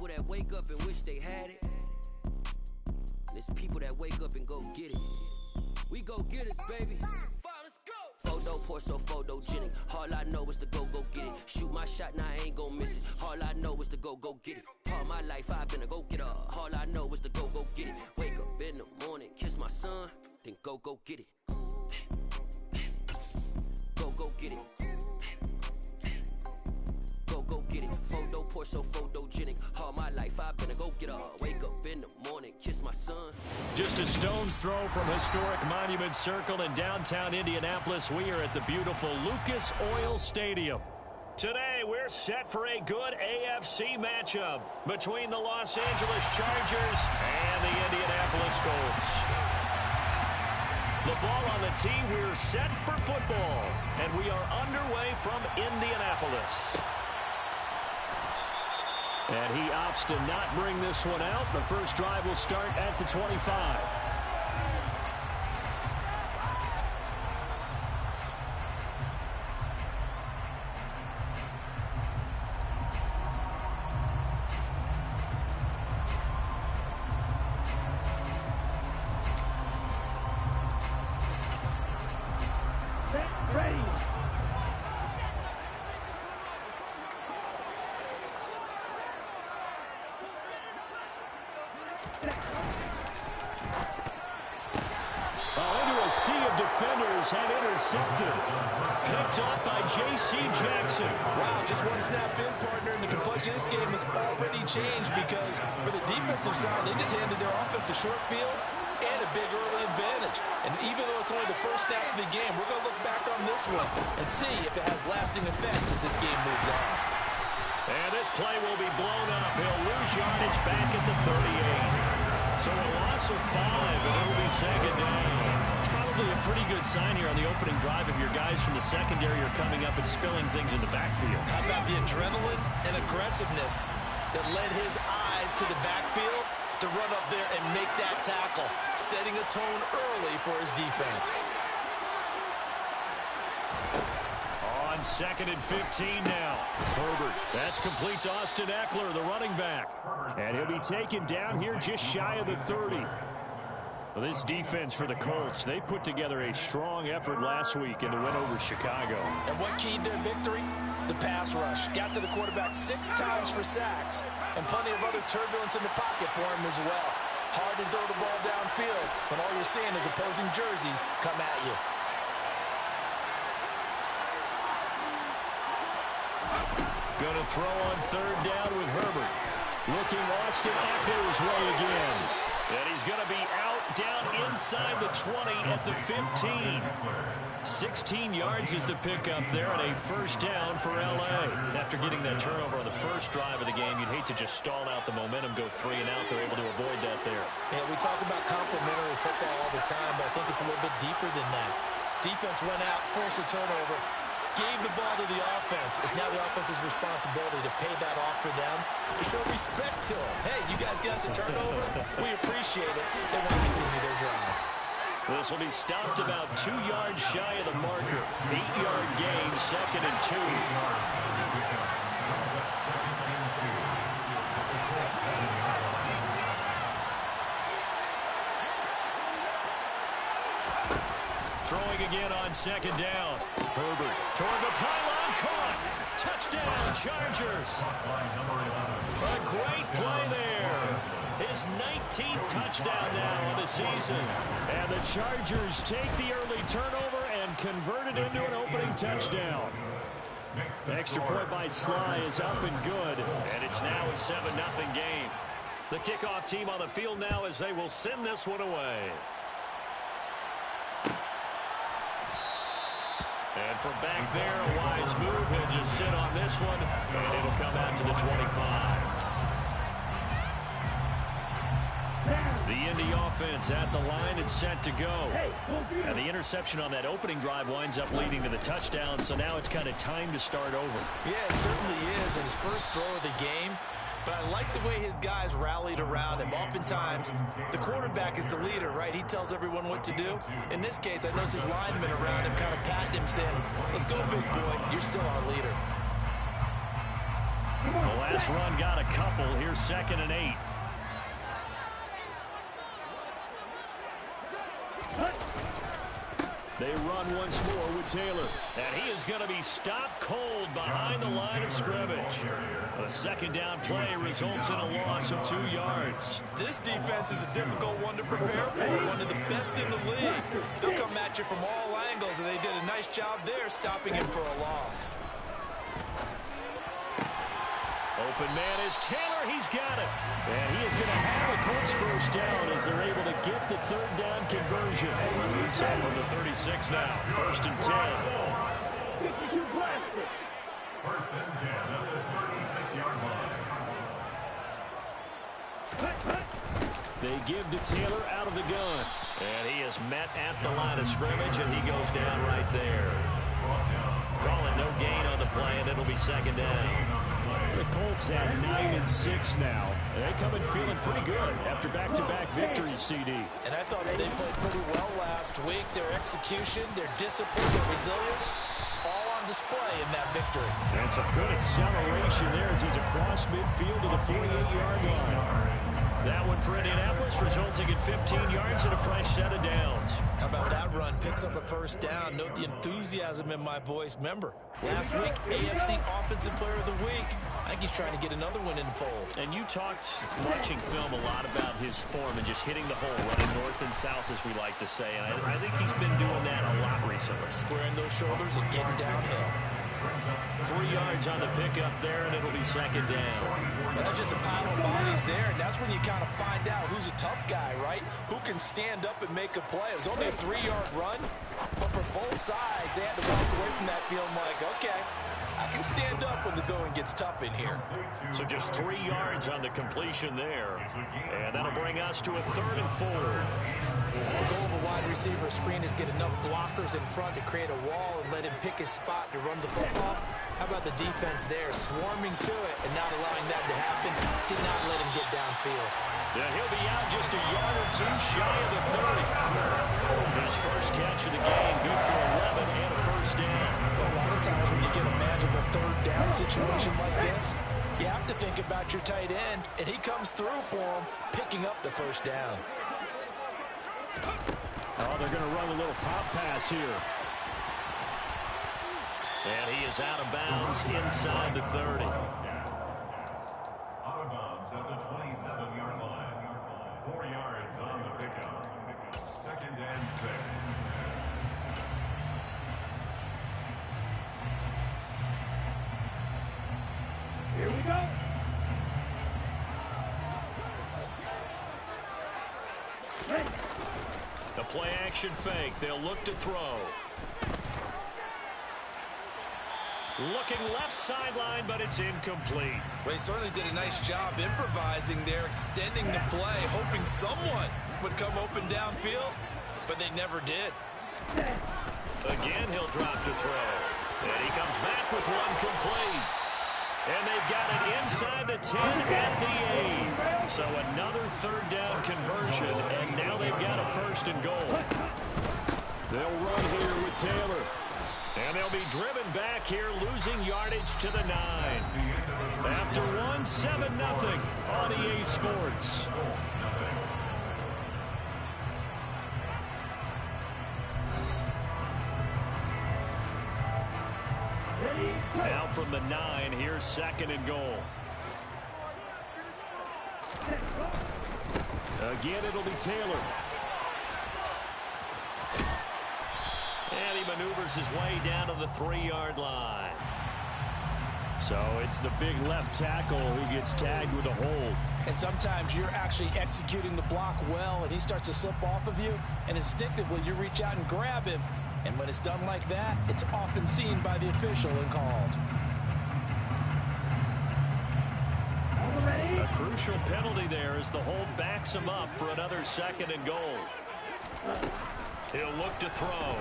people that wake up and wish they had it. And it's people that wake up and go get it. We go get it, baby. Let's go. Photo pour so photogenic. All I know is to go get it. Shoot my shot, now I ain't gon' miss it. All I know is to go get it. All my life I've been a go getter. All I know is to go get it. Wake up in the morning, kiss my son, then go get it. Go get it. Go get it. Photo pour so photogenic. All my life I've been a go getter. Wake up in the morning, kiss my son. Just a stone's throw from historic Monument Circle in downtown Indianapolis. We are at the beautiful Lucas Oil Stadium. Today, we're set for a good AFC matchup between the Los Angeles Chargers and the Indianapolis Colts. The ball on the tee, we're set for football, and we are underway from Indianapolis. And he opts to not bring this one out. The first drive will start at the 25. Defenders and intercepted. Picked off by J.C. Jackson. Wow, just one snap in, partner, and the complexion of this game has already changed because for the defensive side, they just handed their offense a short field and a big early advantage. And even though it's only the first snap of the game, we're going to look back on this one and see if it has lasting effects as this game moves on. And this play will be blown up. He'll lose yardage back at the 38. So a loss of 5, and it will be second down. It's probably a pretty good sign here on the opening drive if your guys from the secondary are coming up and spilling things in the backfield. How about the adrenaline and aggressiveness that led his eyes to the backfield to run up there and make that tackle, setting a tone early for his defense. On 2nd and 15 now. Herbert. That's complete to Austin Eckler, the running back. And he'll be taken down here just shy of the 30. Well, this defense for the Colts, they put together a strong effort last week in the win over Chicago. And what keyed their victory? The pass rush. Got to the quarterback 6 times for sacks, and plenty of other turbulence in the pocket for him as well. Hard to throw the ball downfield when all you're seeing is opposing jerseys come at you. Going to throw on 3rd down with Herbert. Looking Austin Eckler's way again. And he's going to be out down inside the 20 at the 15. 16 yards is the pickup there and a first down for L.A. After getting that turnover on the first drive of the game, you'd hate to just stall out the momentum, go 3 and out. They're able to avoid that there. Yeah, we talk about complementary football all the time, but I think it's a little bit deeper than that. Defense went out, forced a turnover, gave the ball to the offense. It's now the offense's responsibility to pay that off for them, to show respect to them. Hey, you guys got some turnover. We appreciate it. They want to continue their drive. This will be stopped about 2 yards shy of the marker. 8-yard gain, 2nd and 2. Throwing again on 2nd down. Herbert toward the pylon, caught. Touchdown, Chargers. A great play there. His 19th touchdown now of the season. And the Chargers take the early turnover and convert it into an opening touchdown. Extra point by Sly is up and good. And it's now a 7-0 game. The kickoff team on the field now as they will send this one away. And from back there, a wise move. He'll just sit on this one, and it'll come out to the 25. The Indy offense at the line and set to go. And the interception on that opening drive winds up leading to the touchdown, so now it's kind of time to start over. Yeah, it certainly is. In his first throw of the game. But I like the way his guys rallied around him. Oftentimes, the quarterback is the leader, right? He tells everyone what to do. In this case, I noticed his linemen around him kind of patting him, saying, let's go, big boy. You're still our leader. The Last run got a couple. Here's 2nd and 8. They run once more with Taylor. And he is going to be stopped cold behind the line of scrimmage. A 2nd down play results in a loss of 2 yards. This defense is a difficult one to prepare for, one of the best in the league. They'll come at you from all angles, and they did a nice job there stopping him for a loss. Open man is Taylor. He's got it. And he is going to have a Colts first down as they're able to get the 3rd down conversion. So from the 36 now, 1st and 10. 1st and 10 at the 36-yard line. They give to Taylor out of the gun. And he is met at the line of scrimmage, and he goes down right there. Calling no gain on the play, and it'll be 2nd down. The Colts at 9-6 now. They come in feeling pretty good after back-to-back victories, CD. And I thought they played pretty well last week. Their execution, their discipline, their resilience, all on display in that victory. And some good acceleration there as he's across midfield to the 48-yard line. That one for Indianapolis, resulting in 15 yards and a fresh set of downs. How about that run? Picks up a 1st down. Note the enthusiasm in my voice. Remember, last week, AFC Offensive Player of the Week. I think he's trying to get another one in the fold. And you talked, watching film, a lot about his form and just hitting the hole, running north and south, as we like to say. And I think he's been doing that a lot recently. Squaring those shoulders and getting downhill. 3 yards on the pickup there, and it'll be 2nd down. Well, that's just a pile of bodies there, and that's when you kind of find out who's a tough guy, right? Who can stand up and make a play. It was only a 3-yard run, but for both sides, they had to walk away from that feeling like, okay, I can stand up when the going gets tough in here. So just 3 yards on the completion there, and that'll bring us to a 3rd and 4. The goal of a wide receiver screen is get enough blockers in front to create a wall and let him pick his spot to run the football. How about the defense there, swarming to it and not allowing that to happen? Did not let him get downfield. Yeah, he'll be out just a yard or 2 shy of the 30. His first catch of the game, good for 11 and a 1st down. Well, a lot of times when you get a manageable 3rd down situation like this, you have to think about your tight end, and he comes through for him, picking up the 1st down. Oh, they're going to run a little pop pass here. And he is out of bounds inside the 30. Out of bounds at the 27-yard line. 4 yards on the pickup. 2nd and 6. Here we go. The play action fake. They'll look to throw. Looking left sideline, but it's incomplete. Well, he certainly did a nice job improvising there, extending the play, hoping someone would come open downfield, but they never did. Again, he'll drop to throw. And he comes back with one complete. And they've got it inside the 10 at the 8. So another 3rd down conversion, and now they've got a 1st and goal. They'll run here with Taylor. And they'll be driven back here, losing yardage to the 9. After 1, 7-0 on EA Sports. Now from the 9, here's 2nd and goal. Again, it'll be Taylor. And he maneuvers his way down to the 3-yard line. So it's the big left tackle who gets tagged with a hold. And sometimes you're actually executing the block well, and he starts to slip off of you, and instinctively you reach out and grab him. And when it's done like that, it's often seen by the official and called. A crucial penalty there as the hold backs him up for another 2nd and goal. He'll look to throw.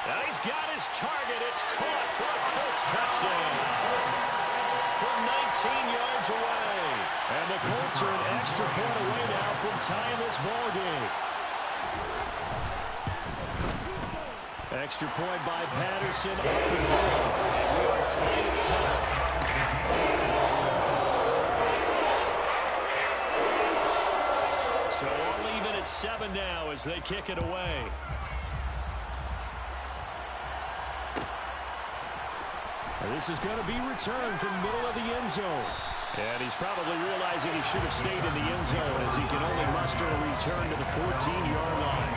And he's got his target. It's caught for a Colts touchdown. From 19 yards away. And the Colts are an extra point away now from tying this ball game. Extra point by Patterson. Up and good. And we are tied at 7. So all even at 7 now as they kick it away. And this is going to be returned from middle of the end zone. And he's probably realizing he should have stayed in the end zone as he can only muster a return to the 14-yard line.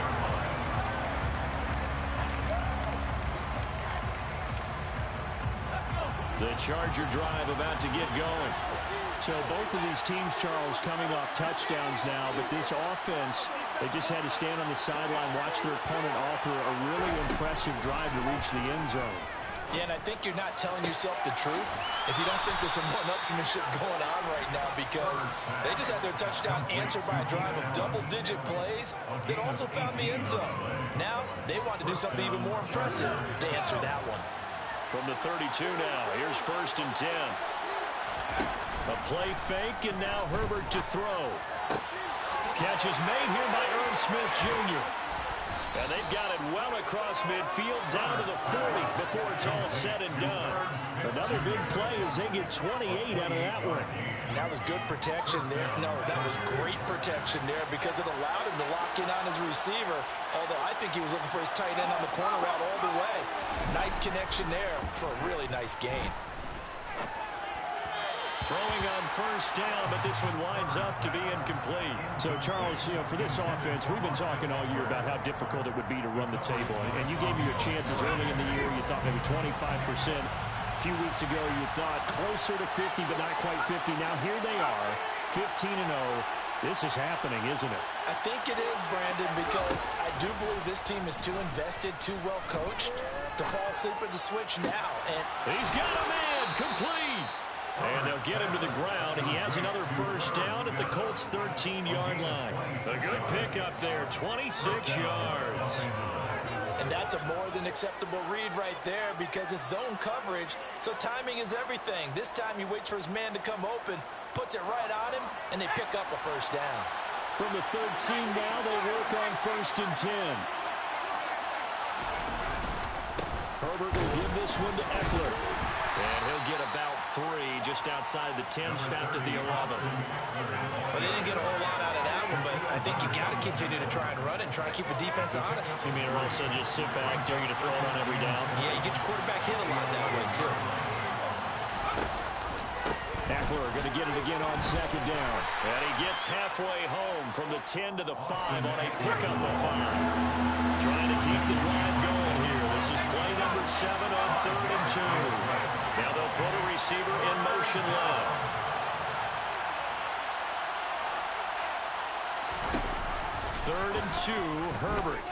The Charger drive about to get going. So both of these teams, Charles, coming off touchdowns now, but this offense, they just had to stand on the sideline, watch their opponent offer a really impressive drive to reach the end zone. Yeah, and I think you're not telling yourself the truth if you don't think there's some one-upsmanship going on right now, because they just had their touchdown answered by a drive of double-digit plays that also found the end zone. Now they want to do something even more impressive to answer that one. From the 32 now, here's 1st and 10. A play fake, and now Herbert to throw. Catch is made here by Irv Smith Jr. And they've got it well across midfield, down to the 40 before it's all said and done. Another big play as they get 28 out of that one. And that was good protection there. No, that was great protection there because it allowed him to lock in on his receiver, although I think he was looking for his tight end on the corner route all the way. Nice connection there for a really nice gain. Throwing on 1st down, but this one winds up to be incomplete. So, Charles, you know, for this offense, we've been talking all year about how difficult it would be to run the table. And you gave me your chances early in the year. You thought maybe 25%. A few weeks ago, you thought closer to 50, but not quite 50. Now, here they are, 15-0. This is happening, isn't it? I think it is, Brandon, because I do believe this team is too invested, too well coached to fall asleep at the switch now. And he's got a man complete. And they'll get him to the ground. He has another 1st down at the Colts' 13-yard line. A good pickup there, 26 yards. And that's a more than acceptable read right there because it's zone coverage, so timing is everything. This time he waits for his man to come open, puts it right on him, and they pick up a 1st down. From the 13 now, they work on 1st and 10. Herbert will give this one to Eckler. And he'll get about 3 just outside the 10, stopped at the 11. Well, they didn't get a whole lot out of that one, but I think you got to continue to try and run and try to keep the defense honest. You mean also just sit back, dare you to throw it on every down? Yeah, you get your quarterback hit a lot that way, too. Eckler going to get it again on 2nd down. And he gets halfway home from the 10 to the 5 on a pickup of 5. Trying to keep the drive going here. This is play number 7 on 3rd and 2. Now they'll put a receiver in motion left. Third and 2, Herbert.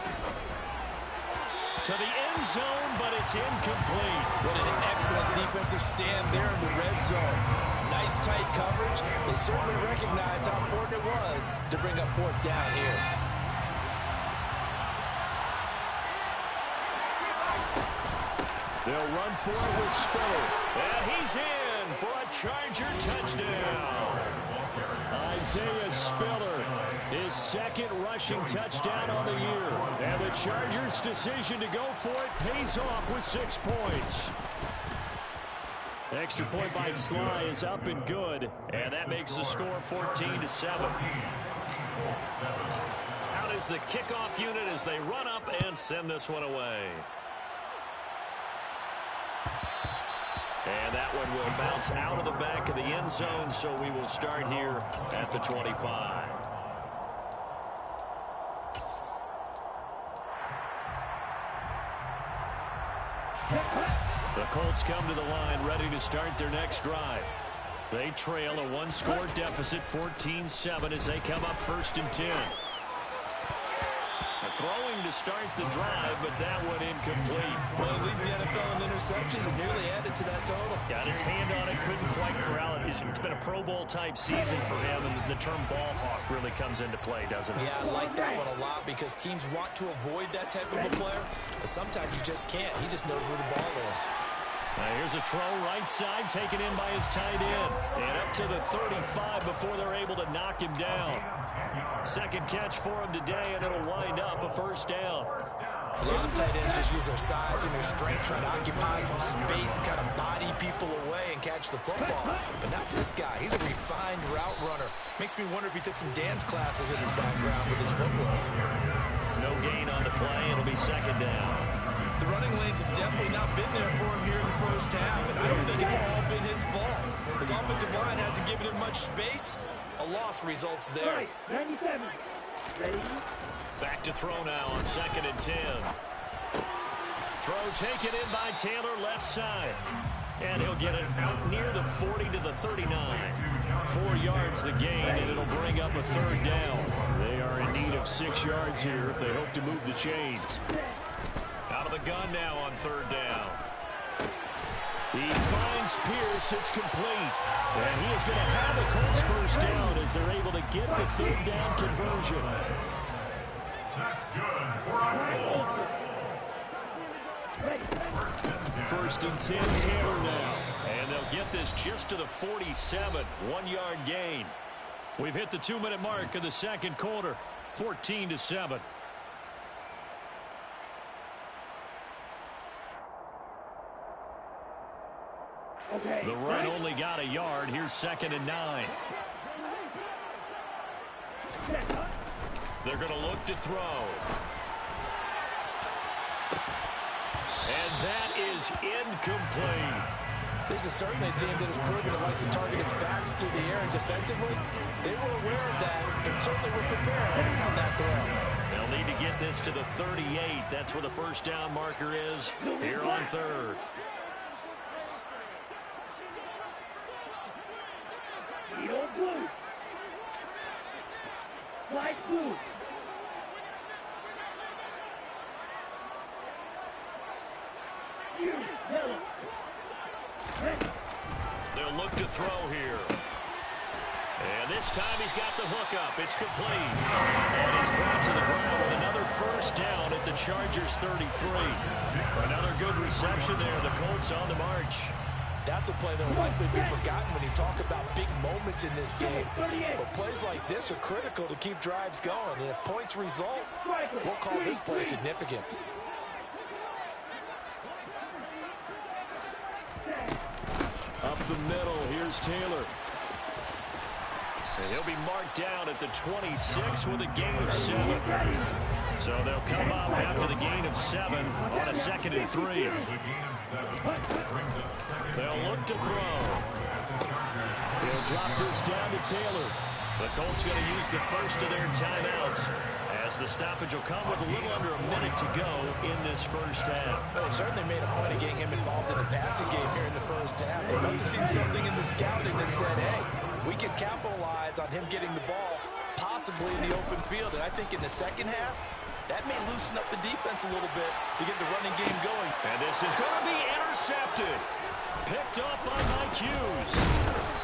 To the end zone, but it's incomplete. What an excellent defensive stand there in the red zone. Nice tight coverage. They certainly recognized how important it was to bring up 4th down here. They'll run for it with Spiller. And he's in for a Charger touchdown. Isaiah Spiller, his 2nd rushing touchdown on the year. And the Chargers' decision to go for it pays off with 6 points. Extra point by Sly is up and good. And that makes the score 14-7. Out is the kickoff unit as they run up and send this one away. And that one will bounce out of the back of the end zone, so we will start here at the 25. The Colts come to the line ready to start their next drive. They trail a 1-score deficit, 14-7, as they come up 1st and 10. Throwing to start the drive, but that one incomplete. Well, he leads the NFL in interceptions and nearly added to that total. Got his hand on it, couldn't quite corral it. It's been a Pro Bowl-type season for him, and the term ball hawk really comes into play, doesn't it? Yeah, I like that one a lot because teams want to avoid that type of a player, but sometimes you just can't. He just knows where the ball is. Here's a throw right side, taken in by his tight end. And up to the 35 before they're able to knock him down. Second catch for him today, and it'll wind up a first down. A lot of tight ends just use their size and their strength, trying to occupy some space and kind of body people away and catch the football. But not this guy. He's a refined route runner. Makes me wonder if he took some dance classes in his background with his footwork. No gain on the play. It'll be second down. The running lanes have definitely not been there for him here in the first half, and I don't think it's all been his fault. His offensive line hasn't given him much space. A loss results there. 97. Ready? Back to throw now on 2nd and 10. Throw taken in by Taylor, left side. And he'll get it out near the 40 to the 39. 4 yards the gain, and it'll bring up a third down. They are in need of 6 yards here if they hope to move the chains. Out of the gun now on third down. He finds Pierce. It's complete. And he is going to have a Colts first down as they're able to get the third down conversion. That's good for a Colts. First and 10, Taylor now. And they'll get this just to the 47. 1-yard gain. We've hit the 2-minute mark of the second quarter. 14-7. Okay. The run only got a yard. Here's 2nd and 9. They're going to look to throw. And that is incomplete. This is certainly a team that has proven it likes to target its backs through the air, and defensively, they were aware of that and certainly were prepared on that throw. They'll need to get this to the 38. That's where the first down marker is here on third. Yellow blue. Flag blue. Yellow. They'll look to throw here. And this time he's got the hook up. It's complete. And he's brought to the ground with another first down at the Chargers 33. Another good reception there. The Colts on the march. That's a play that will likely be forgotten when you talk about big moments in this game. But plays like this are critical to keep drives going. And if points result, we'll call this play significant. Up the middle, here's Taylor. And he'll be marked down at the 26 with a gain of 7. So they'll come up after the gain of 7 on a 2nd and 3. They'll look to throw. He'll drop this down to Taylor. The Colts going to use the first of their timeouts as the stoppage will come with a little under a minute to go in this first half. Well, they certainly made a point of getting him involved in the passing game here in the first half. They must have seen something in the scouting that said, hey, we can capitalize on him getting the ball possibly in the open field. And I think in the second half, that may loosen up the defense a little bit to get the running game going. And this is going to be intercepted. Picked up by Mike Hughes.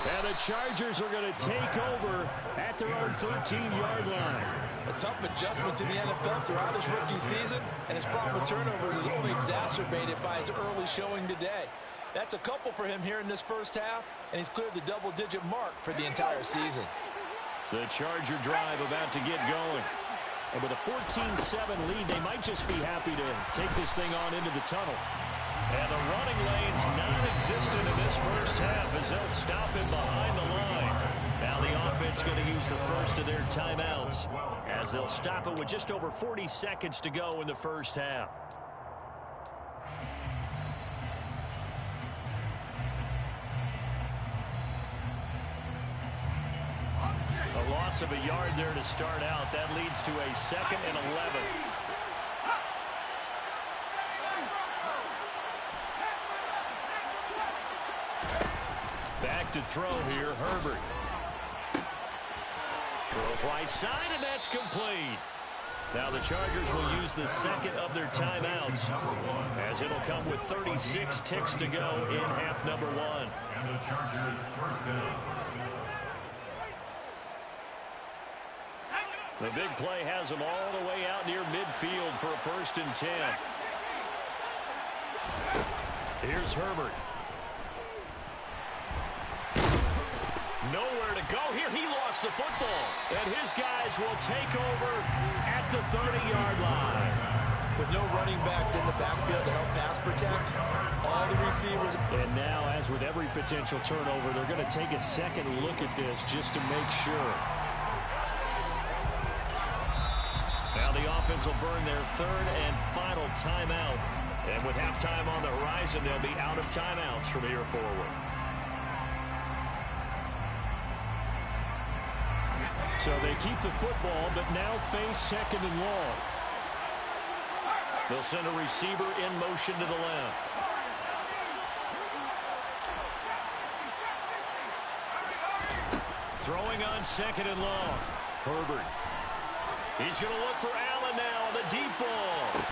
And the Chargers are going to take over at their own 13-yard line. A tough adjustment to the NFL throughout his rookie season, and his problem with turnovers is only exacerbated by his early showing today. That's a couple for him here in this first half, and he's cleared the double-digit mark for the entire season. The Charger drive about to get going. And with a 14-7 lead, they might just be happy to take this thing on into the tunnel. And the running lane's non-existent in this first half as they'll stop him behind the line. Now the offense going to use the first of their timeouts as they'll stop it with just over 40 seconds to go in the first half. A loss of a yard there to start out. That leads to a 2nd and 11. Back to throw here, Herbert. Throws right side, and that's complete. Now the Chargers will use the second of their timeouts as it'll come with 36 ticks to go in half number 1. And the Chargers first down. The big play has them all the way out near midfield for a 1st and 10. Here's Herbert. Nowhere to go here. He lost the football. And his guys will take over at the 30-yard line. With no running backs in the backfield to help pass protect, all the receivers. And now, as with every potential turnover, they're going to take a second look at this just to make sure. Now the offense will burn their third and final timeout. And with halftime on the horizon, they'll be out of timeouts from here forward. So they keep the football, but now face second and long. They'll send a receiver in motion to the left. Throwing on second and long. Herbert. He's going to look for Allen now on the deep ball.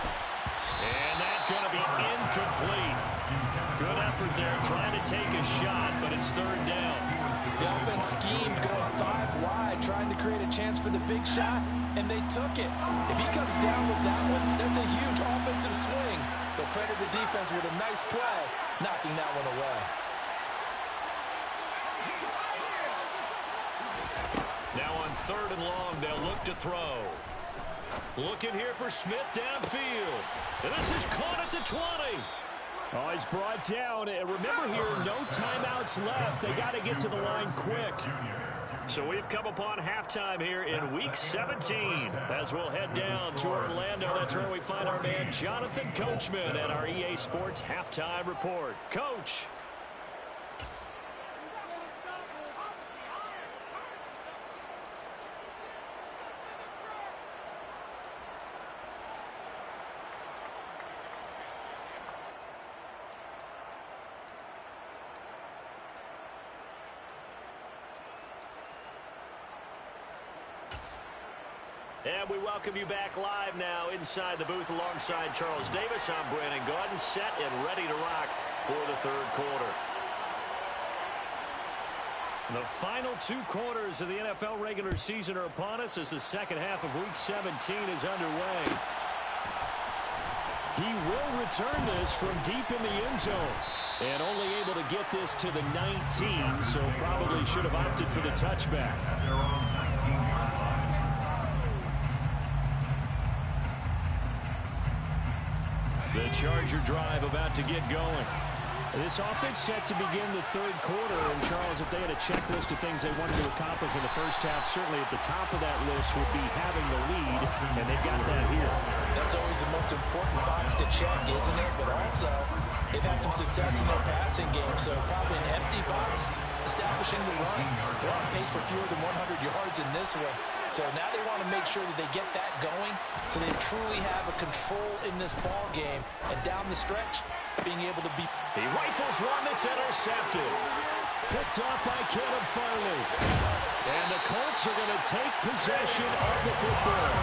And that's going to be incomplete. Good effort there trying to take a shot, but it's third down. The offense schemed going 5 wide, trying to create a chance for the big shot, and they took it. If he comes down with that one, that's a huge offensive swing. But credit the defense with a nice play, knocking that one away. Now on third and long, they'll look to throw. Looking here for Smith downfield. And this is caught at the 20. Oh, he's brought down. And remember here, no timeouts left. They got to get to the line quick. So we've come upon halftime here in Week 17. As we'll head down to Orlando, that's where we find our man Jonathan Coachman at our EA Sports Halftime Report. Coach. And we welcome you back live now inside the booth alongside Charles Davis. I'm Brandon Gaudin, set and ready to rock for the third quarter. The final 2 quarters of the NFL regular season are upon us as the second half of Week 17 is underway. He will return this from deep in the end zone. And only able to get this to the 19, so probably should have opted for the touchback. The Charger drive about to get going. This offense set to begin the third quarter. And, Charles, if they had a checklist of things they wanted to accomplish in the first half, certainly at the top of that list would be having the lead, and they've got that here. That's always the most important box to check, isn't it? But also, they've had some success in their passing game, so probably an empty box establishing the run. They're on pace for fewer than 100 yards in this one. So now they want to make sure that they get that going so they truly have a control in this ball game. And down the stretch, being able to beat. He rifles one that's intercepted. Picked off by Caleb Farley. And the Colts are going to take possession of the football.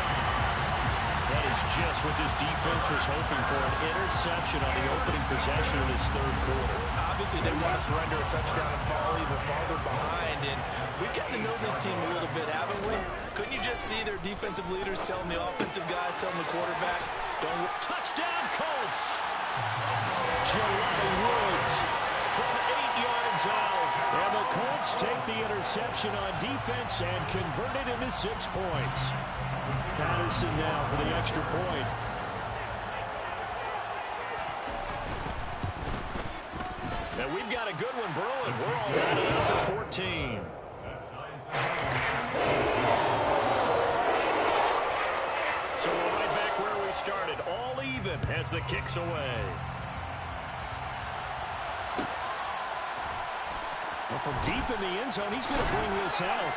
That is just what this defense was hoping for, an interception on the opening possession of this third quarter. Obviously, they want to surrender a touchdown and fall even farther behind. And we've got to know this team a little bit, haven't we? Couldn't you just see their defensive leaders telling the offensive guys, telling the quarterback, don't... Touchdown, Colts! Jelani Woods from 8 yards out. And the Colts take the interception on defense and convert it into 6 points. Patterson now for the extra point. And we've got a good one brewing. We're already up to 14. So we're right back where we started. All even as the kick's away. Well, from deep in the end zone, he's going to bring this out.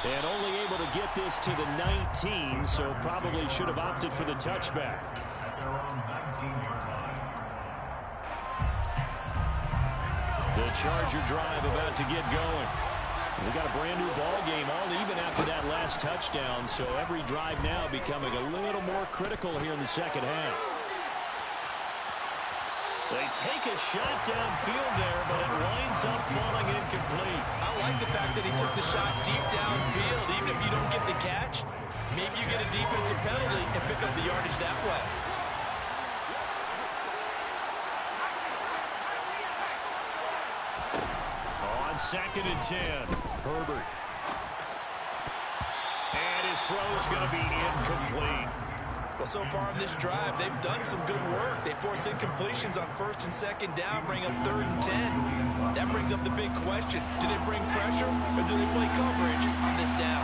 And only able to get this to the 19, so probably should have opted for the touchback. The Charger drive about to get going. We got a brand new ball game, all even after that last touchdown, so every drive now becoming a little more critical here in the second half. They take a shot downfield there, but it winds up falling incomplete. I like the fact that he took the shot deep downfield. Even if you don't get the catch, maybe you get a defensive penalty and pick up the yardage that way. 2nd and 10. Herbert. And his throw's going to be incomplete. Well, so far in this drive, they've done some good work. They force incompletions on 1st and 2nd down, bring up 3rd and 10. That brings up the big question. Do they bring pressure or do they play coverage on this down?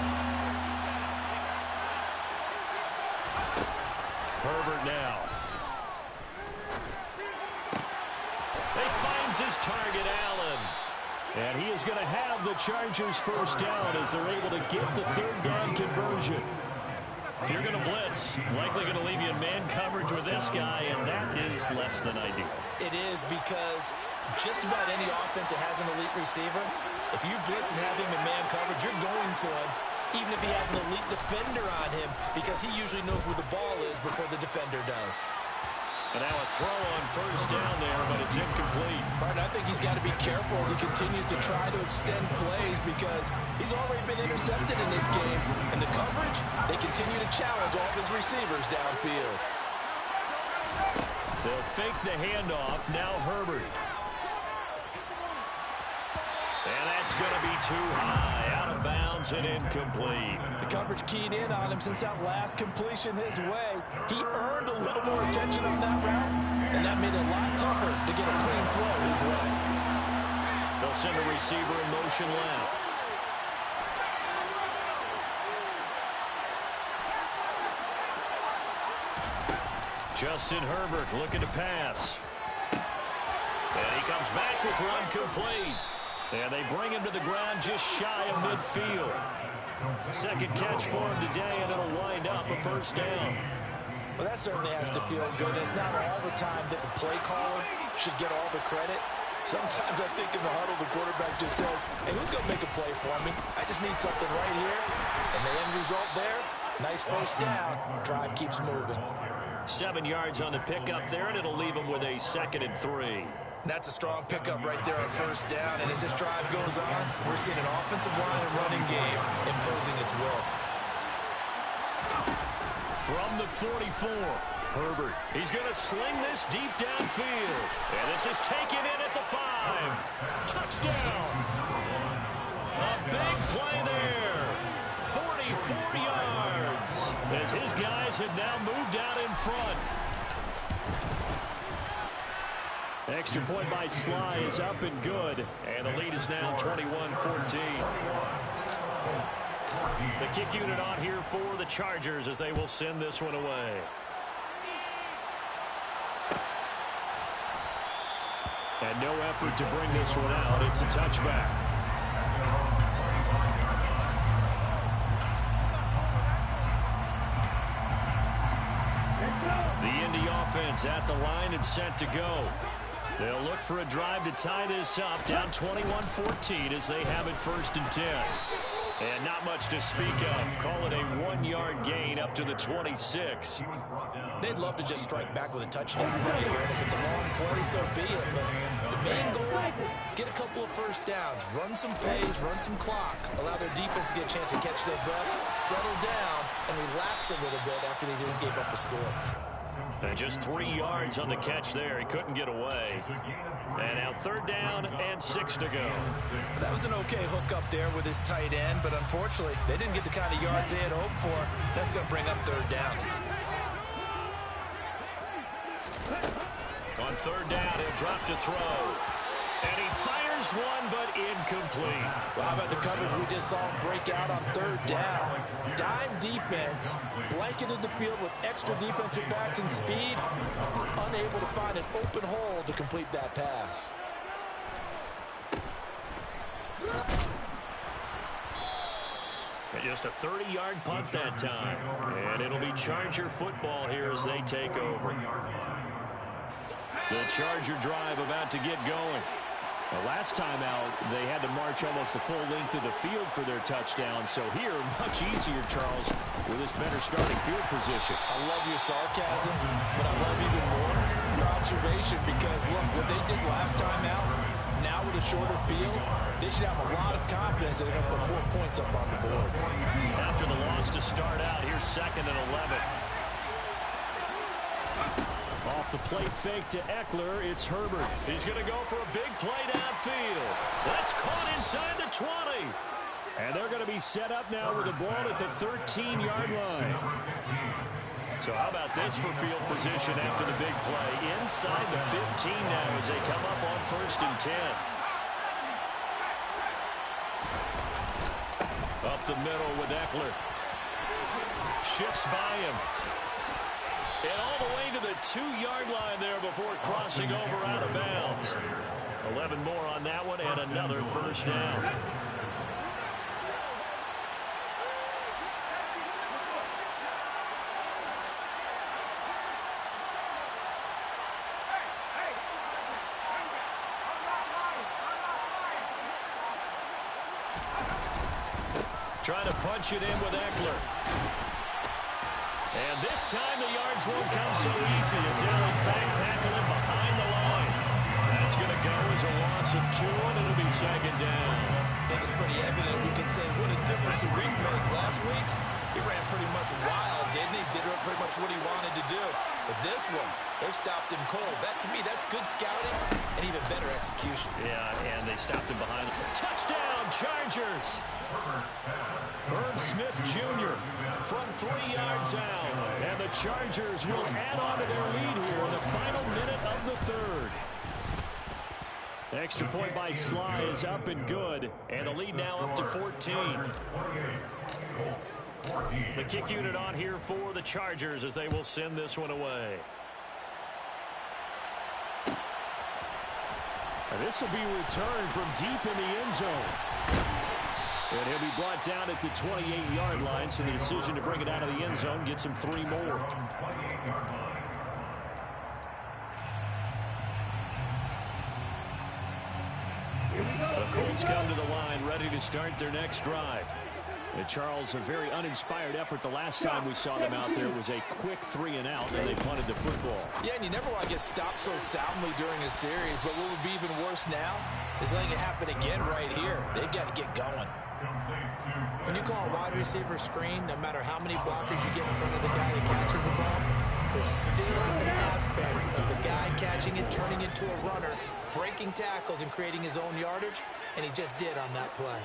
Herbert now. He finds his target, Allen. And he is going to have the Chargers first down as they're able to get the 3rd down conversion. If you're going to blitz, likely going to leave you in man coverage with this guy, and that is less than ideal. It is, because just about any offense that has an elite receiver, if you blitz and have him in man coverage, you're going to him, even if he has an elite defender on him, because he usually knows where the ball is before the defender does. And now a throw on 1st down there, but it's incomplete. Martin, I think he's got to be careful as he continues to try to extend plays, because he's already been intercepted in this game. And the coverage, they continue to challenge all of his receivers downfield. They'll fake the handoff. Now Herbert. And that's going to be too high. Out of bounds and incomplete. The coverage keyed in on him since that last completion his way. He earned a little more attention on that route, and that made it a lot tougher to get a clean throw his way. They'll send a receiver in motion left. Justin Herbert looking to pass. And he comes back with one complete. And they bring him to the ground just shy of midfield. 2nd catch for him today, and it'll wind up a 1st down. Well, that certainly has to feel good. It's not all the time that the play caller should get all the credit. Sometimes I think in the huddle, the quarterback just says, hey, who's going to make a play for me? I just need something right here. And the end result there, nice 1st down. Drive keeps moving. 7 yards on the pickup there, and it'll leave him with a 2nd and 3. That's a strong pickup right there on 1st down. And as this drive goes on, we're seeing an offensive line and running game imposing its will. From the 44, Herbert. He's going to sling this deep downfield. And this is taken in at the 5. Touchdown. A big play there. 44 yards. As his guys have now moved out in front. Extra point by Sly is up and good. And the lead is now 21-14. The kick unit on here for the Chargers as they will send this one away. And no effort to bring this one out. It's a touchback. The Indy offense at the line and set to go. They'll look for a drive to tie this up, down 21-14 as they have it 1st and 10. And not much to speak of. Call it a 1-yard gain up to the 26. They'd love to just strike back with a touchdown right here. And if it's a long play, so be it. But the main goal, get a couple of 1st downs, run some plays, run some clock, allow their defense to get a chance to catch their breath, settle down, and relax a little bit after they just gave up a score. And just 3 yards on the catch there. He couldn't get away. And now 3rd down and 6 to go. That was an okay hook up there with his tight end, but unfortunately, they didn't get the kind of yards they had hoped for. That's going to bring up 3rd down. On 3rd down, he'll drop to throw. And he fires one, but incomplete. Well, how about the coverage we just saw him break out on 3rd down? Dime defense, blanketed the field with extra defensive backs and speed, unable to find an open hole to complete that pass. And just a 30-yard punt that time. And it'll be Charger football here as they take over. The Charger drive about to get going. The last time out, they had to march almost the full length of the field for their touchdown. So here, much easier, Charles, with this better starting field position. I love your sarcasm, but I love even more your observation because, look, what they did last time out, now with a shorter field, they should have a lot of confidence that they're going to put more points up on the board. After the loss to start out, here's 2nd and 11. Off the play fake to Eckler, it's Herbert. He's going to go for a big play downfield. That's caught inside the 20. And they're going to be set up now with the ball at the 13-yard line. So how about this for field position after the big play? Inside the 15 now as they come up on 1st and 10. Up the middle with Eckler. Shifts by him. And all the way to the 2-yard line there before crossing over out of bounds. 11 more on that one and another first down. Trying to punch it in with Eckler. And this time the yards won't come so easy as they'll in fact tackle him behind the line. That's going to go as a loss of 2, and it'll be 2nd down. I think it's pretty evident. We can say what a difference a week makes. Last week, he ran pretty much wild, didn't he? Did pretty much what he wanted to do. But this one, they stopped him cold. That, to me, that's good scouting and even better execution. Yeah, and they stopped him behind. Touchdown, Chargers! Herb Smith Jr. from 3 yards out. And the Chargers will add on to their lead here in the final minute of the 3rd. Extra point by Sly is up and good. And the lead now up to 14. The kick unit on here for the Chargers as they will send this one away. And this will be returned from deep in the end zone. And he'll be brought down at the 28-yard line, so the decision to bring it out of the end zone gets him 3 more. The Colts come to the line, ready to start their next drive. And Charles, a very uninspired effort. The last time we saw them out there was a quick 3-and-out, and they punted the football. Yeah, and you never want to get stopped so soundly during a series, but what would be even worse now is letting it happen again right here. They've got to get going. When you call a wide receiver screen, no matter how many blockers you get in front of the guy that catches the ball, there's still an aspect of the guy catching it, turning into a runner, breaking tackles and creating his own yardage, and he just did on that play.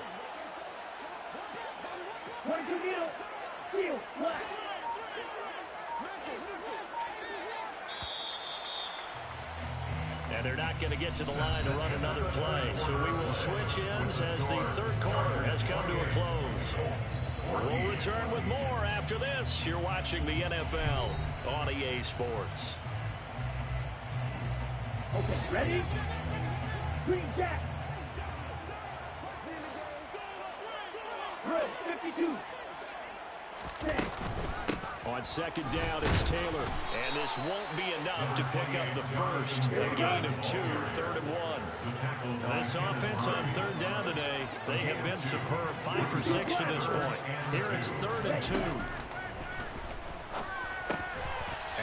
And they're not going to get to the line to run another play. So we will switch ends as the 3rd quarter has come to a close. We'll return with more after this. You're watching the NFL on EA Sports. Okay, ready? Green Jack. Drill 52. On 2nd down, it's Taylor. And this won't be enough to pick up the first. A gain of 2, 3rd and 1. This offense on 3rd down today, they have been superb. 5 for 6 to this point. Here it's 3rd and 2.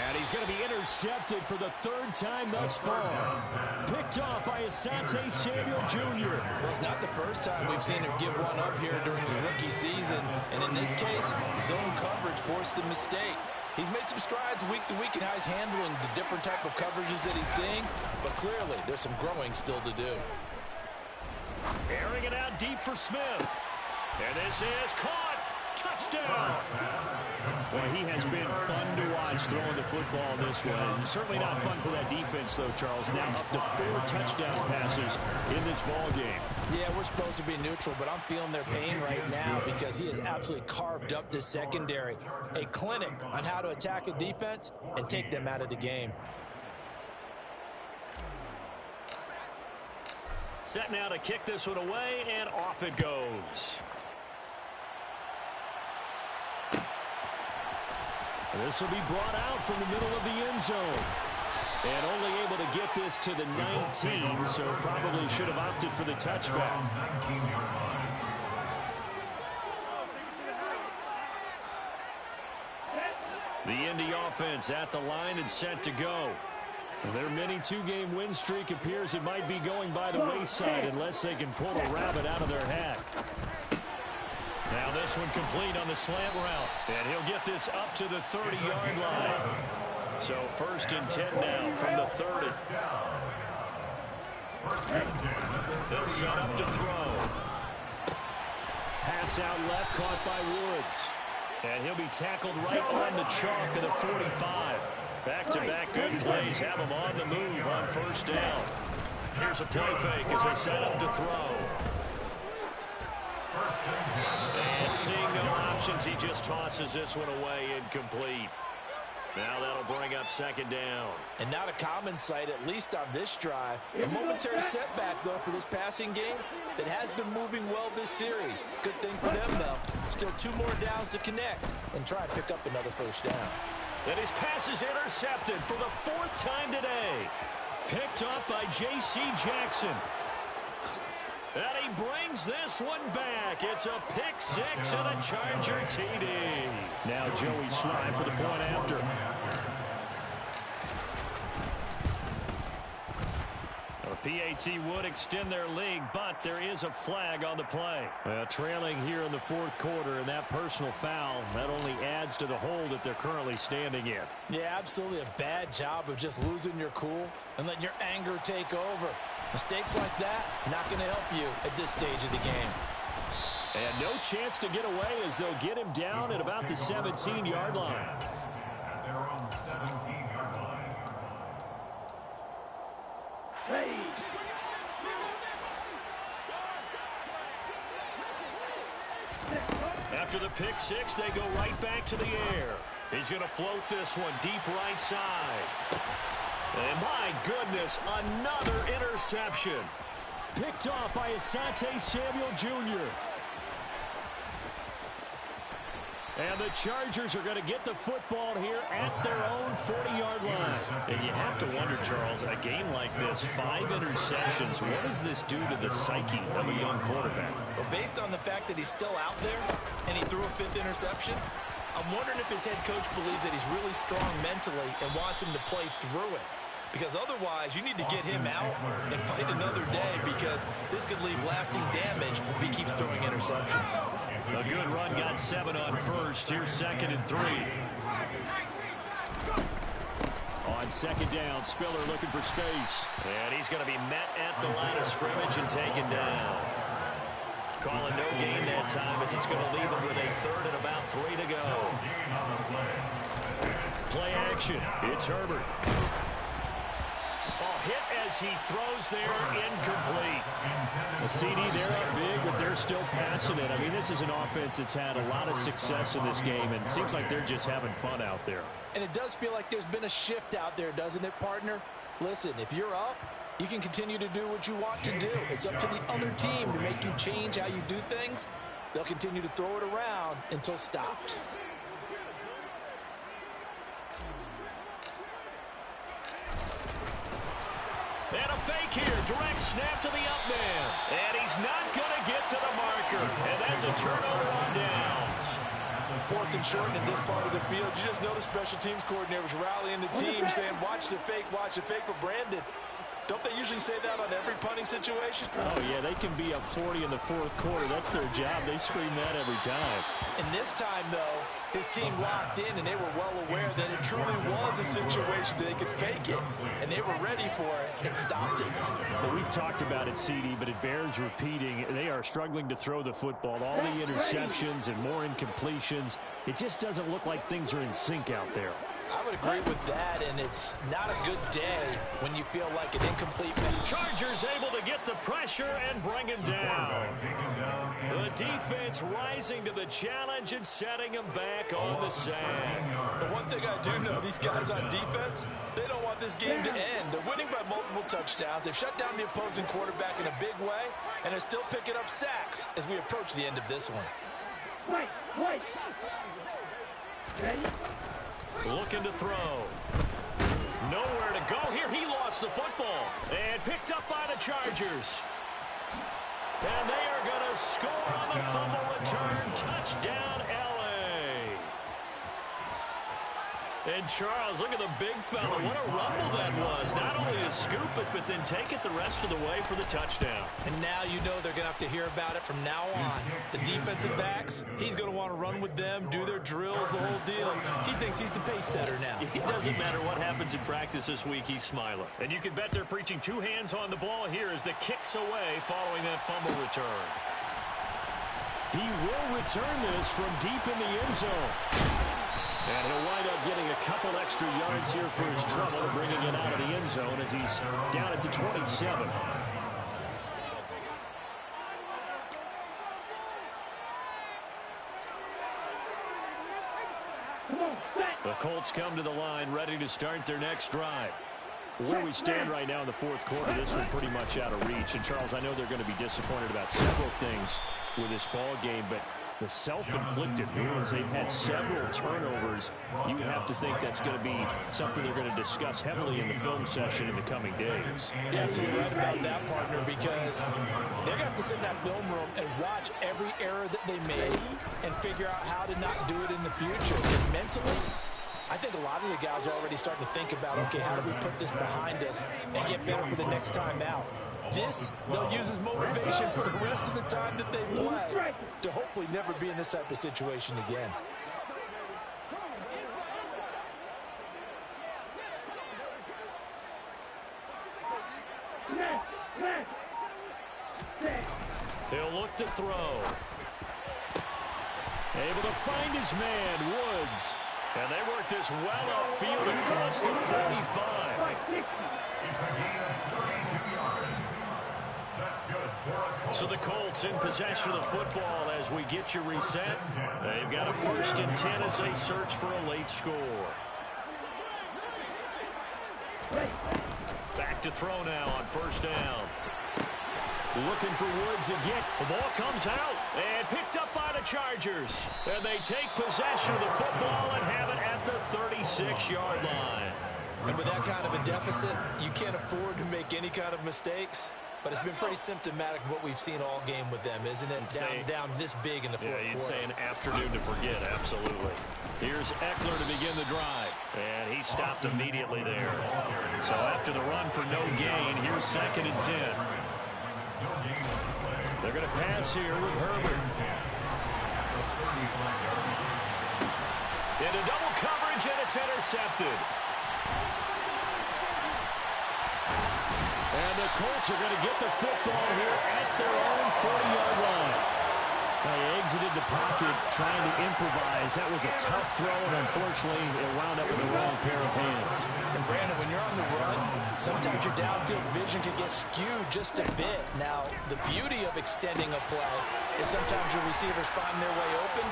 And he's going to be intercepted for the 3rd time thus far. Picked off by Asante Samuel Jr. Well, it's not the first time we've seen him give one up here during his rookie season. And in this case, zone coverage forced the mistake. He's made some strides week to week in how he's handling the different type of coverages that he's seeing. But clearly, there's some growing still to do. Airing it out deep for Smith. And this is caught. Touchdown! Well, he has been fun to watch throwing the football this way. Certainly not fun for that defense, though, Charles. Now up to 4 touchdown passes in this ball game. Yeah, we're supposed to be neutral, but I'm feeling their pain right now because he has absolutely carved up this secondary. A clinic on how to attack a defense and take them out of the game. Set now to kick this one away, and off it goes. This will be brought out from the middle of the end zone. And only able to get this to the 19, so probably should have opted for the touchback. The Indy offense at the line and set to go. Their mini 2-game win streak appears it might be going by the wayside unless they can pull a rabbit out of their hat. Now this one complete on the slant route. And he'll get this up to the 30-yard line. So 1st and 10 now from the 30. They'll set up to throw. pass out left, caught by Woods. And he'll be tackled right on the chalk of the 45. Back-to-back good plays have him on the move on first down. Here's a play fake as they set up to throw. And seeing no options, he just tosses this one away, incomplete. Now that'll bring up second down. And not a common sight, at least on this drive. A momentary setback, though, for this passing game that has been moving well this series. Good thing for them, though. Still 2 more downs to connect and try and pick up another first down. And his pass is intercepted for the 4th time today. Picked up by J.C. Jackson. And he brings this one back. It's a pick 6 and a Charger TD. Now Joey Slye for the point after. PAT would extend their lead, but there is a flag on the play. Well, trailing here in the 4th quarter, and that personal foul, that only adds to the hole that they're currently standing in. Yeah, absolutely a bad job of just losing your cool and letting your anger take over. Mistakes like that, not going to help you at this stage of the game. And no chance to get away as they'll get him down at about the 17-yard line. At their own 17-yard line. Ready. After the pick 6, they go right back to the air. He's going to float this one deep right side. And my goodness, another interception. Picked off by Asante Samuel Jr. And the Chargers are going to get the football here at their own 40-yard line. And you have to wonder, Charles, a game like this, 5 interceptions, what does this do to the psyche of a young quarterback? Well, based on the fact that he's still out there and he threw a 5th interception, I'm wondering if his head coach believes that he's really strong mentally and wants him to play through it. Because otherwise, you need to get him out and fight another day, because this could leave lasting damage if he keeps throwing interceptions. A good run got 7 on first. Here's 2nd and 3. On second down, Spiller looking for space. And he's going to be met at the line of scrimmage and taken down. Calling no gain that time, as it's going to leave him with a 3rd and about 3 to go. Play action. It's Herbert. Hit as he throws there, incomplete. The CD, they're up big, but they're still passing it. I mean, this is an offense that's had a lot of success in this game, and it seems like they're just having fun out there. And it does feel like there's been a shift out there, doesn't it, partner? Listen, if you're up, you can continue to do what you want to do. It's up to the other team to make you change how you do things. They'll continue to throw it around until stopped. And a fake here. Direct snap to the up man. And he's not going to get to the marker. And that's a turnover on downs. 4th and short in this part of the field. You just notice special teams coordinators rallying the team, saying, watch the fake, but Brandon, don't they usually say that on every punting situation? Oh, yeah, they can be up 40 in the 4th quarter. That's their job. They scream that every time. And this time, though, his team locked in, and they were well aware that it truly was a situation that they could fake it, and they were ready for it and stopped it. Well, we've talked about it, CD, but it bears repeating. They are struggling to throw the football. All the interceptions and more incompletions. It just doesn't look like things are in sync out there. I would agree with that, and it's not a good day when you feel like an incomplete pass. Chargers able to get the pressure and bring him down. The defense rising to the challenge and setting him back on the sand. The one thing I do know, these guys on defense, they don't want this game to end. They're winning by multiple touchdowns. They've shut down the opposing quarterback in a big way, and they're still picking up sacks as we approach the end of this one. Wait. Ready? Looking to throw. Nowhere to go here. He lost the football. And picked up by the Chargers. And they are going to score on the fumble return. Touchdown, L.A. And Charles, look at the big fella. What a rumble that was. Not only to scoop it, but then take it the rest of the way for the touchdown. And now you know they're going to have to hear about it from now on. The defensive backs, he's going to want to run with them, do their drills, the whole deal. He thinks he's the pace setter now. It doesn't matter what happens in practice this week, he's smiling. And you can bet they're preaching 2 hands on the ball here as the kick's away following that fumble return. He will return this from deep in the end zone. And he'll wind up getting a couple extra yards here for his trouble, bringing it out of the end zone as he's down at the 27. The Colts come to the line, ready to start their next drive. Where we stand right now in the fourth quarter, this one's pretty much out of reach. And, Charles, I know they're going to be disappointed about several things with this ball game, but the self-inflicted wounds, they've had several turnovers. You would have to think that's going to be something they're going to discuss heavily in the film session in the coming days. You're absolutely right about that, partner, because they're going to have to sit in that film room and watch every error that they made and figure out how to not do it in the future. And mentally, I think a lot of the guys are already starting to think about, okay, how do we put this behind us and get better for the next time out? This, they'll use as motivation for the rest of the time that they play to hopefully never be in this type of situation again. He'll look to throw. Able to find his man, Woods. And they work this well upfield across the 45. So the Colts in possession of the football as we get you reset. They've got a 1st and 10 as they search for a late score. Back to throw now on 1st down. Looking for Woods again. The ball comes out and picked up by the Chargers. And they take possession of the football and have it at the 36-yard line. And with that kind of a deficit, you can't afford to make any kind of mistakes. But it's been pretty symptomatic of what we've seen all game with them, isn't it? Down this big in the fourth quarter. You'd say an afternoon to forget, absolutely. Here's Eckler to begin the drive. And he stopped immediately there. So after the run for no gain, here's 2nd and 10. They're going to pass here with Herbert. Into double coverage, and it's intercepted. And the Colts are going to get the football here at their own 40-yard line. They exited the pocket trying to improvise. That was a tough throw, and unfortunately, it wound up in the wrong pair of hands. And Brandon, when you're on the run, sometimes your downfield vision can get skewed just a bit. Now, the beauty of extending a play is sometimes your receivers find their way open,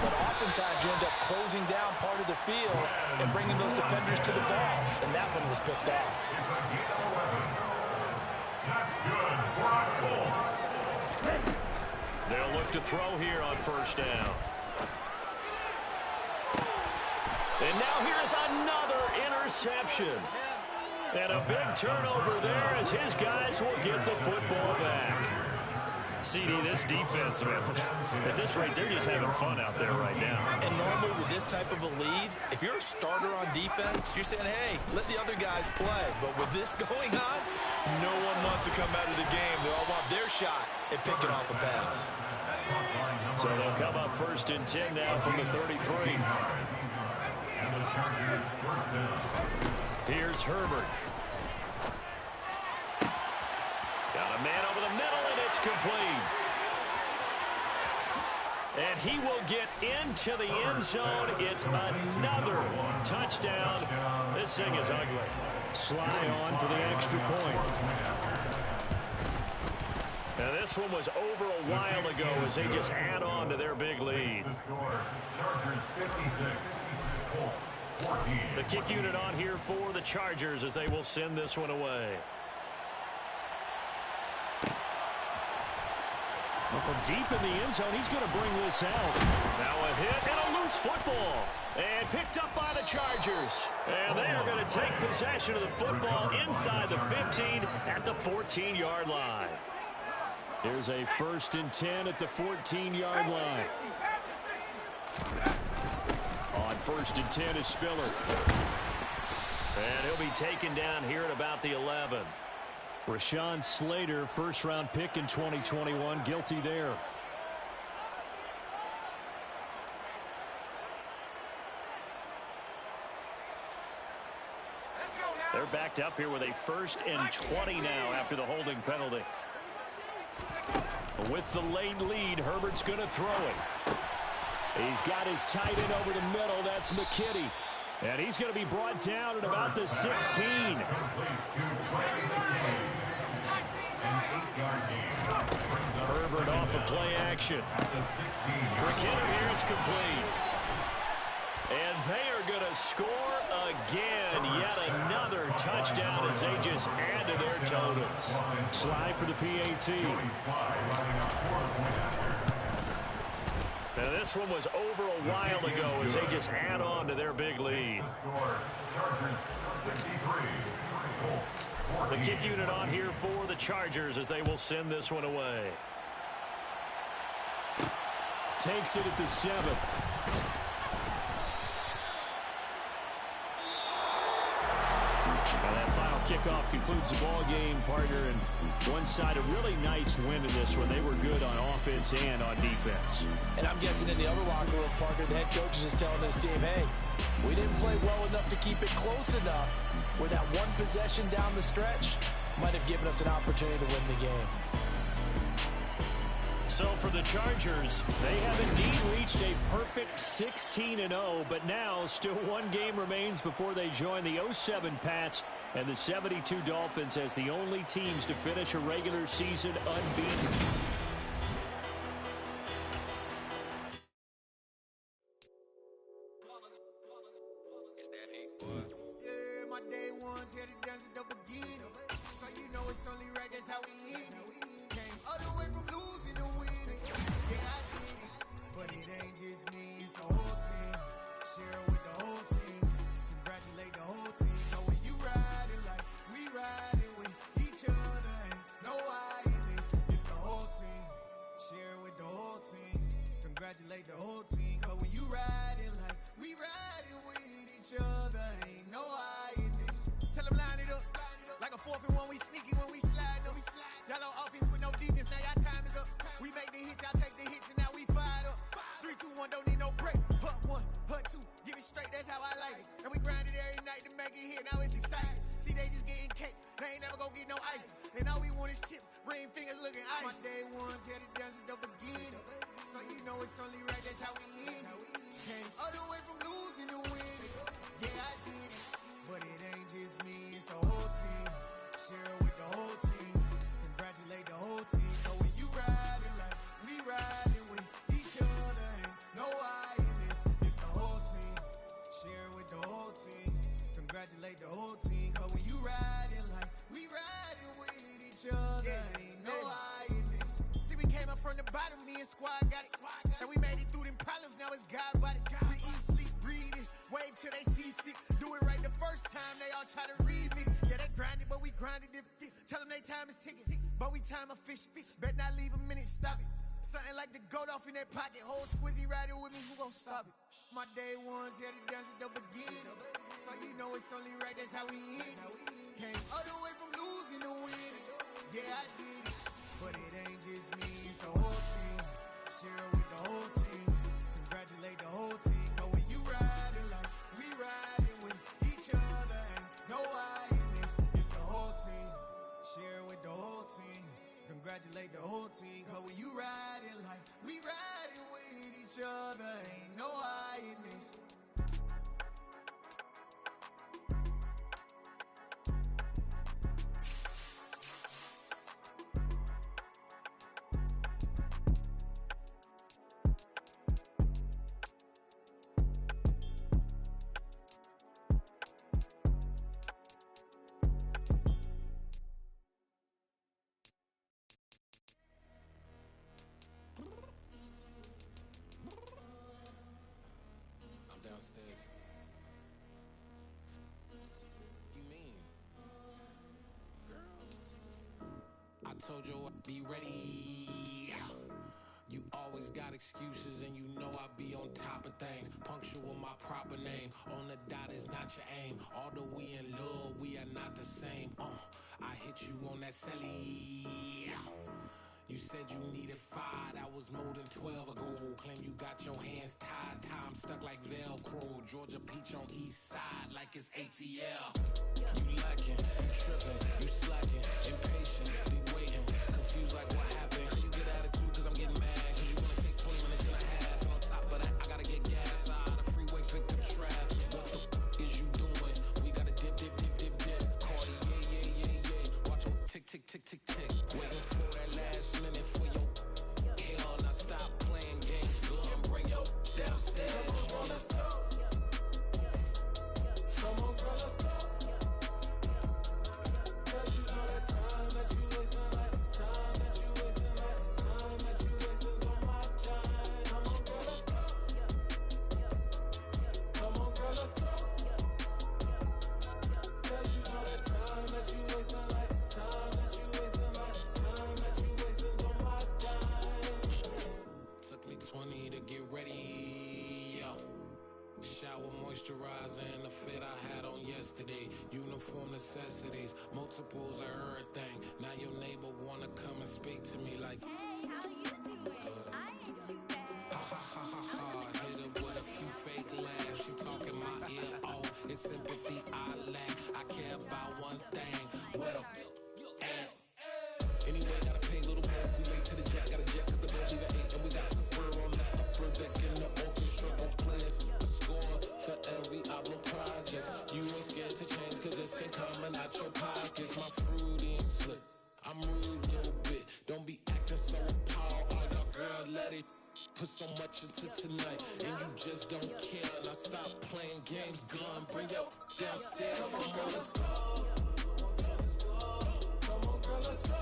but oftentimes you end up closing down part of the field and bringing those defenders to the ball, and that one was picked off. That's good for our Colts. They'll look to throw here on 1st down. And now here's another interception. And a big turnover there as his guys will get the football back. CD, this defense, at this rate, they're just having fun out there right now. And normally with this type of a lead, if you're a starter on defense, you're saying, hey, let the other guys play. But with this going on, no one wants to come out of the game. They all want their shot at picking off a pass. So they'll come up 1st and 10 now from the 33. And the Chargers 1st down. Here's Herbert. Got a man over the middle, and it's complete. And he will get into the end zone. It's another touchdown. This thing is ugly. Sly on for the extra point. Now this one was over a while ago as they just add on to their big lead. The score, Chargers 56, Colts 14. The kick unit on here for the Chargers as they will send this one away. Well, from deep in the end zone, he's going to bring this out. Now a hit and a loose football. And picked up by the Chargers. And they are going to take possession of the football inside the 15 at the 14-yard line. Here's a 1st and 10 at the 14-yard line. On 1st and 10 is Spiller. And he'll be taken down here at about the 11. Rashawn Slater, 1st-round pick in 2021, guilty there. They're backed up here with a 1st and 20 now after the holding penalty. With the late lead, Herbert's going to throw it. He's got his tight end over the middle. That's McKitty. And he's going to be brought down at about the 16. Herbert off of play action. McKitty here, it's complete. And they are going to score again. Yet another touchdown as they just add to their totals. Slide for the PAT. And this one was over a while ago as they just add on to their big lead. The kick unit on here for the Chargers as they will send this one away. Takes it at the 7. And that final kickoff concludes the ball game, partner. And one side, a really nice win in this one. They were good on offense and on defense. And I'm guessing in the other locker room, Parker, the head coach is just telling this team, hey, we didn't play well enough to keep it close enough where that one possession down the stretch might have given us an opportunity to win the game. So for the Chargers, they have indeed reached a perfect 16-0, but now still one game remains before they join the 07 Pats and the 72 Dolphins as the only teams to finish a regular season unbeaten. Yeah, my day ones here to dance at the beginning. So you know it's only right, that's how we eat it. Came all the way from losing to winning. Yeah, I did it. But it ain't just me, it's the whole team. Share it with the whole team. Congratulate the whole team. Know when you riding like we riding with each other. Ain't no I in this, it's the whole team. Share it with the whole team. Congratulate the whole team. Cause when you riding like we riding with each other. Ain't no I in this. Tell them line it up. Like a 4th and 1, we sneaky when we slide them. Y'all on offense with no defense, now y'all time is up. We make the hits, y'all take the hits, and now we fired up. 3, 2, 1, don't need no break. Hut 1, hut 2, give it straight, that's how I like it. And we grind it every night to make it hit, now it's exciting. See, they just getting cake, they ain't never gonna get no ice. And all we want is chips, ring fingers looking ice. My day ones here to dance at the beginning. So you know it's only right, that's how we end it. Came all the way from losing to winning. Yeah, I did it. But it ain't just me, it's the whole team. Share it with the whole team. Congratulate the whole team. Know when you riding like we riding with each other. Ain't no I in this, it's the whole team. Share it with the whole team. Congratulate the whole team. Cause when you riding like we riding with each other. Ain't no I in this. See, we came up from the bottom, me and squad got it. And we made it through them problems, now it's God body. We eat, sleep, breathe this. Wave till they see sick. Do it right the first time, they all try to remix. Yeah, they grinded, but we grinded if tell them they time is ticking. But we time a fish. Bet not leave a minute, stop it. Something like the goat off in that pocket. Whole squizzy riding with me, who gon' stop it? My day ones here to dance at the beginning. So you know it's only right, that's how we end it. Came all the way from losing to winning. Yeah, I did it. But it ain't just me, it's the whole team. Share it with the whole team. Congratulate the whole team. Cause when you riding like we riding with each other. Ain't no I in this, it's the whole team. Share it with the whole team. Congratulate the whole team. Cause when you riding like we riding with each other. Ain't no I in this. Told you I'd be ready. You always got excuses and you know I be on top of things. Punctual my proper name. On the dot is not your aim. Although we in love, we are not the same. I hit you on that celly. You said you needed 5, that was more than 12 ago. Claim you got your hands tied, time stuck like Velcro. Georgia Peach on east side like it's ATL. You lacking, you tripping, you slacking, impatient, be waiting, confused like what happened. You get out of moisturizer and the fit I had on yesterday. Uniform necessities, multiples of everything. Now your neighbor wanna come and speak to me like, hey, how you doing? I ain't too bad. ha ha ha ha ha. Hit her with a few fake laughs. She talking my ear off. It's sympathy I lack. I care about one thing. What up? Anyway, gotta pay a little more. We late to the jet, got a jet, cause the bed leave at 8. And we got some fur on the upper deck in the orchestra. Gon' play a score for every album project. You ain't scared to change, cause it's ain't coming out your pockets. My fruity and slick, I'm rude a little bit. Don't be acting so appalled. All y'all girl, let it put so much into tonight. And you just don't care. Now stop playing games, gun. Bring your downstairs. Come on, let's go. Come on, girl, let's go.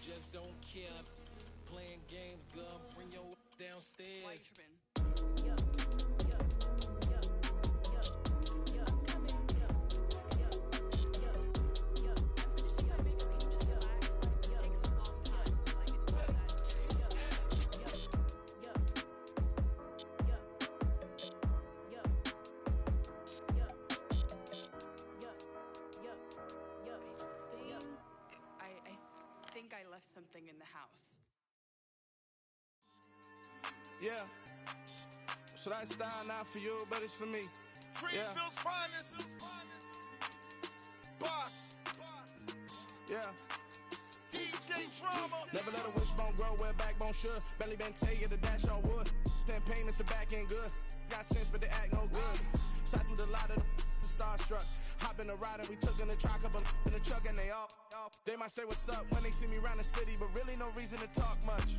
Just don't care. Playing games, girl. Bring your downstairs. I left something in the house. Yeah. So that style not for you, but it's for me. Greenville's finest. Boss. Yeah. DJ Drama. Never let a wishbone grow where backbone should. Belly been taking the dash all wood. Then pain is the back end good. Got sense, but they act no good. Side through the lot of the starstruck. Hop in the ride and we took in the truck, couple in the truck and they all. They might say what's up when they see me around the city, but really no reason to talk much.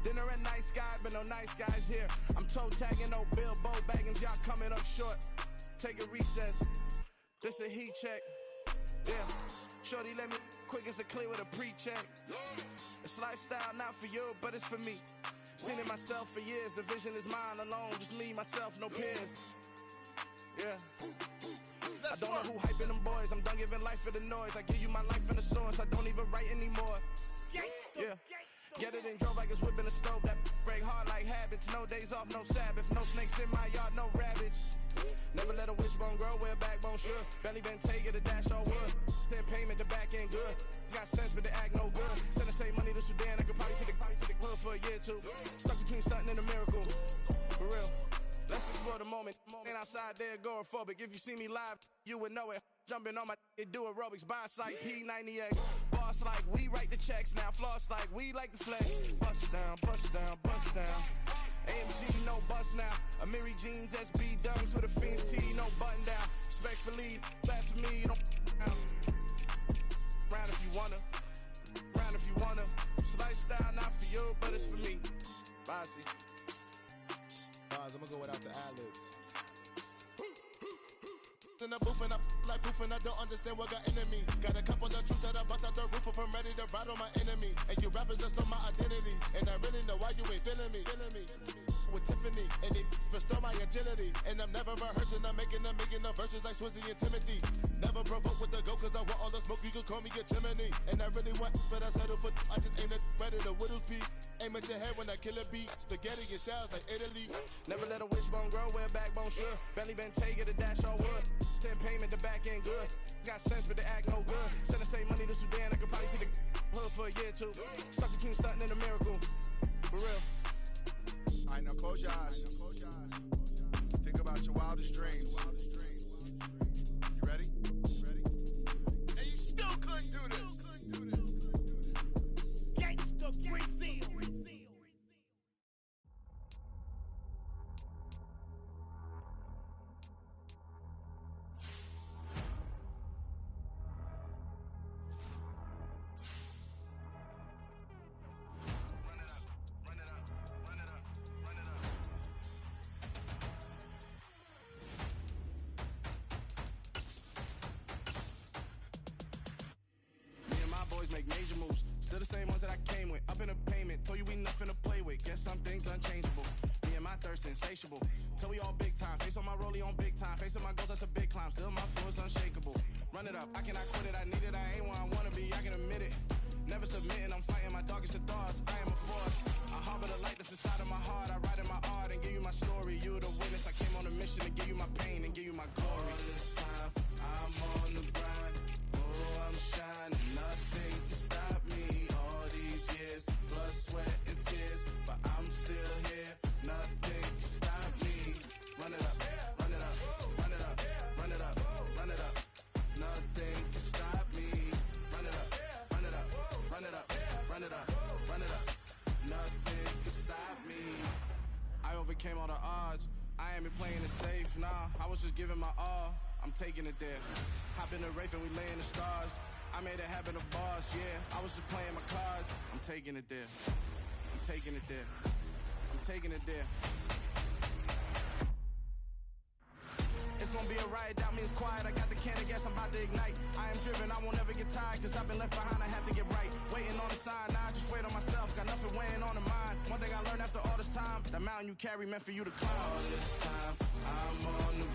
Dinner at nice guy, but no nice guys here. I'm toe tagging, no Bilbo Baggins, y'all coming up short. Take a recess. This a heat check. Yeah. Shorty let me quick as a clear with a pre-check. It's lifestyle not for you, but it's for me. Seen it myself for years. The vision is mine alone, just me, myself, no peers. Yeah. I don't know who hyping them boys. I'm done giving life for the noise. I give you my life in the source. I don't even write anymore. Yeah. Get it and drove like it's whipping a stove. That break hard like habits. No days off, no Sabbath. No snakes in my yard, no rabbits. Never let a wishbone grow where backbone should. Belly been taking the dash all wood. Then payment, the back end good. Got sense, but they act no good. Send the same money to Sudan. I could probably take the hood for a year or two. Stuck between stunting and a miracle. For real. Let's explore the moment. Ain't outside there agoraphobic. If you see me live, you would know it. Jumping on my do aerobics. Boss like P90X. Boss like we write the checks now. Floss like we like the flex. Bust down, bust down, bust down. AMG, no bust now. Amiri jeans, SB dunks with a Fiends tee, no button down. Respectfully, that's for me, you don't down. Round if you wanna. Round if you wanna. It's lifestyle not for you, but it's for me. Bossy. I'm gonna go without the ad-libs. In the booth and I like proof and I don't understand what got into me. Got a couple of truths that I bust out the roof if I'm ready to ride on my enemy. And you rappers just know my identity. And I really know why you ain't feeling me. With Tiffany, and they restore my agility. And I'm never rehearsing, I'm making a million of verses like Swizzy and Timothy. Never provoke with the go, cause I want all the smoke, you can call me a chimney. And I really want, but I settle for, I just ain't ready to whittles peak. Aim at your head when I kill a beat. Spaghetti and shells like Italy. Never let a wishbone grow where backbone should. Belly been taking the dash all wood. Then payment, the back end good. Got sense, but they act no good. Send the same money to Sudan, I could probably take the hood for a year or two. Stuck between stunting and a miracle. For real. Alright, now close your eyes. Think about your wildest dreams. You ready? And you still couldn't do this. Gangsta Brazil. Boys make major moves, still the same ones that I came with. Up in a payment, told you we nothing to play with. Guess some things unchangeable. Me and my thirst insatiable. Till we all big time, face on my rollie on big time. Facing my goals, that's a big climb, still my flow is unshakable. Run it up, I cannot quit it, I need it, I ain't where I wanna be, I can admit it. Never submitting, I'm fighting my darkest of thoughts, I am a force. I harbor the light that's inside of my heart, I write in my art and give you my story. You the witness, I came on a mission to give you my pain and give you my glory. All this time, I'm on the grind, oh I'm shining, nothing can stop me. All these years, blood, sweat and tears, but I'm still here, nothing can stop me. Run it up, run it up, run it up, run it up, run it up. Nothing can stop me. Run it up, run it up, run it up, run it up, run it up. Nothing can stop me. I overcame all the odds. I ain't been playing it safe, nah. I was just giving my all. I'm taking it there. Hop in the Wraith and we lay in the stars. I made it happen, a boss, yeah. I was just playing my cards. I'm taking it there. I'm taking it there. I'm taking it there. It's gonna be a riot, doubt me it's quiet. I got the can of gas, I'm about to ignite. I am driven, I won't ever get tired, cause I've been left behind, I have to get right. Waiting on the sign, now I just wait on myself. Got nothing weighing on the mind. One thing I learned after all this time, the mountain you carry meant for you to climb. All this time, I'm on the